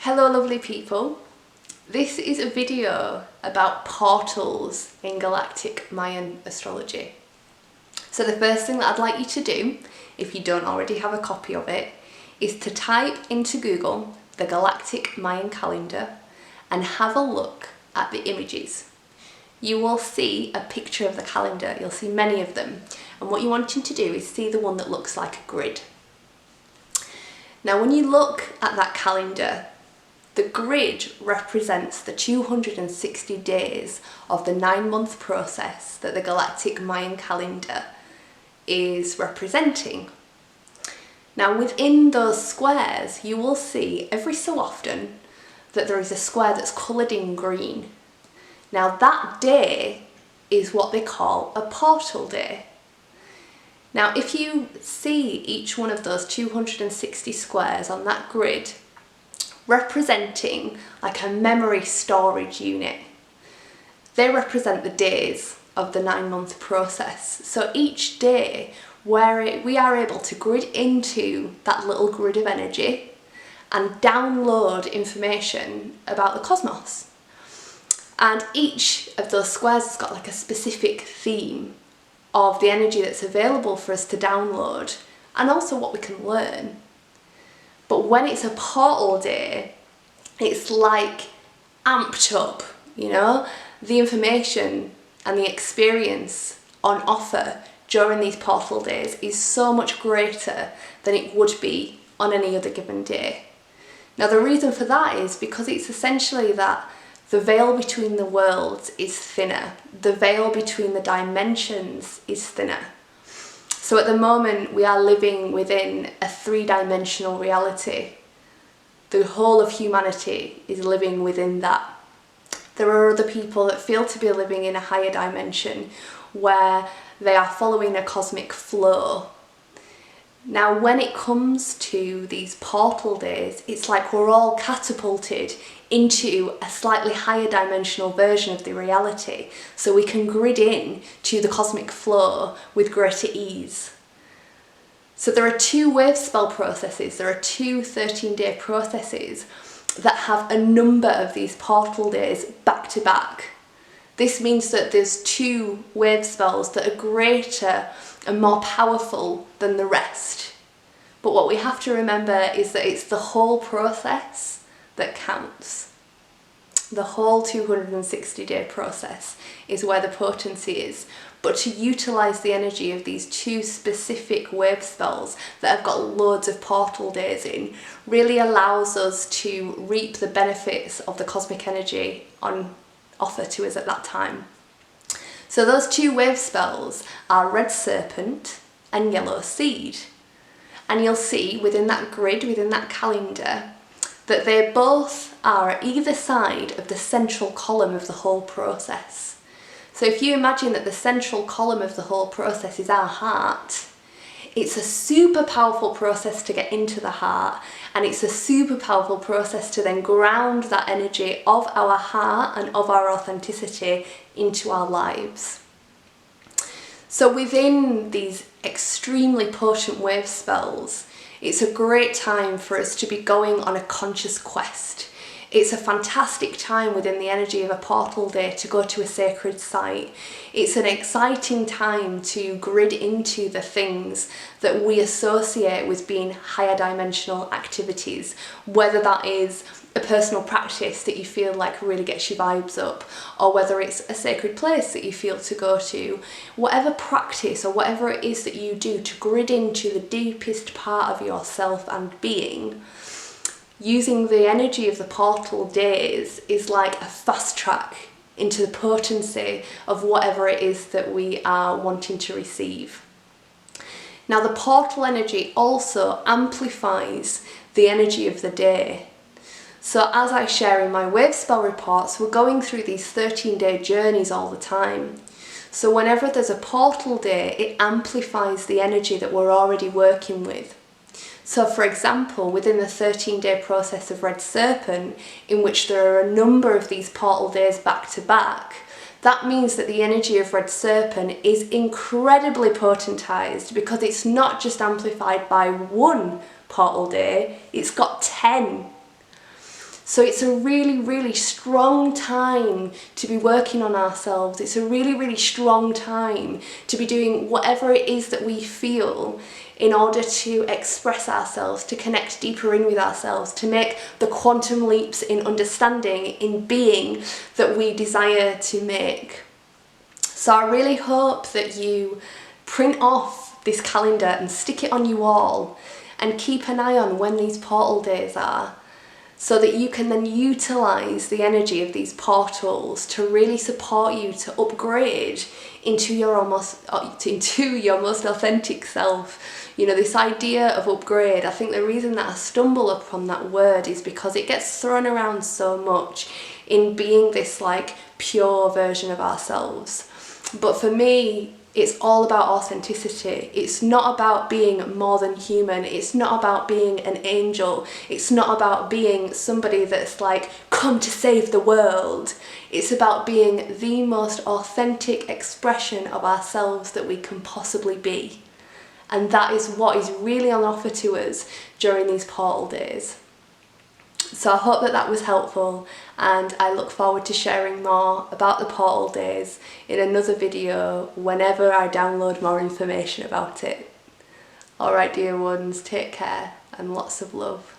Hello lovely people, this is a video about portals in Galactic Mayan Astrology. So the first thing that I'd like you to do, if you don't already have a copy of it, is to type into Google the Galactic Mayan calendar and have a look at the images. You will see a picture of the calendar, you'll see many of them, and what you're wanting to do is see the one that looks like a grid. Now when you look at that calendar, the grid represents the 260 days of the 9-month process that the Galactic Mayan calendar is representing. Now within those squares you will see every so often that there is a square that's coloured in green. Now that day is what they call a portal day. Now if you see each one of those 260 squares on that grid representing like a memory storage unit, they represent the days of the 9-month process. So each day we are able to grid into that little grid of energy and download information about the cosmos. And each of those squares has got like a specific theme of the energy that's available for us to download and also what we can learn. But when it's a portal day, it's like amped up, you know? The information and the experience on offer during these portal days is so much greater than it would be on any other given day. Now the reason for that is because it's essentially that the veil between the worlds is thinner. The veil between the dimensions is thinner. So at the moment we are living within a 3-dimensional reality. The whole of humanity is living within that. There are other people that feel to be living in a higher dimension where they are following a cosmic flow. Now when it comes to these portal days, it's like we're all catapulted into a slightly higher dimensional version of the reality, so we can grid in to the cosmic flow with greater ease. So there are 2 wave spell processes, there are 2 13-day processes that have a number of these portal days back to back. This means that there's 2 wave spells that are greater and more powerful than the rest. But what we have to remember is that it's the whole process that counts. The whole 260-day process is where the potency is. But to utilise the energy of these 2 specific wave spells that have got loads of portal days in really allows us to reap the benefits of the cosmic energy on offer to us at that time. So those 2 wave spells are Red Serpent and Yellow Seed. And you'll see within that grid, within that calendar, that they both are at either side of the central column of the whole process. So if you imagine that the central column of the whole process is our heart, it's a super powerful process to get into the heart, and it's a super powerful process to then ground that energy of our heart and of our authenticity into our lives. So within these extremely potent wave spells, it's a great time for us to be going on a conscious quest. It's a fantastic time within the energy of a portal day to go to a sacred site. It's an exciting time to grid into the things that we associate with being higher dimensional activities, whether that is a personal practice that you feel like really gets your vibes up, or whether it's a sacred place that you feel to go to. Whatever practice or whatever it is that you do to grid into the deepest part of yourself and being, using the energy of the portal days is like a fast track into the potency of whatever it is that we are wanting to receive. Now the portal energy also amplifies the energy of the day. So as I share in my wave spell reports, we're going through these 13-day journeys all the time. So whenever there's a portal day, it amplifies the energy that we're already working with. So for example, within the 13-day process of Red Serpent, in which there are a number of these portal days back to back, that means that the energy of Red Serpent is incredibly potentized because it's not just amplified by 1 portal day, it's got 10. So it's a really, really strong time to be working on ourselves. It's a really, really strong time to be doing whatever it is that we feel in order to express ourselves, to connect deeper in with ourselves, to make the quantum leaps in understanding, in being that we desire to make. So I really hope that you print off this calendar and stick it on your wall and keep an eye on when these portal days are, so that you can then utilise the energy of these portals to really support you to upgrade into your most authentic self. You know, this idea of upgrade, I think the reason that I stumble upon that word is because it gets thrown around so much in being this like pure version of ourselves. But for me, it's all about authenticity. It's not about being more than human. It's not about being an angel. It's not about being somebody that's like, come to save the world. It's about being the most authentic expression of ourselves that we can possibly be. And that is what is really on offer to us during these portal days. So I hope that that was helpful, and I look forward to sharing more about the portal days in another video whenever I download more information about it. Alright dear ones, take care and lots of love.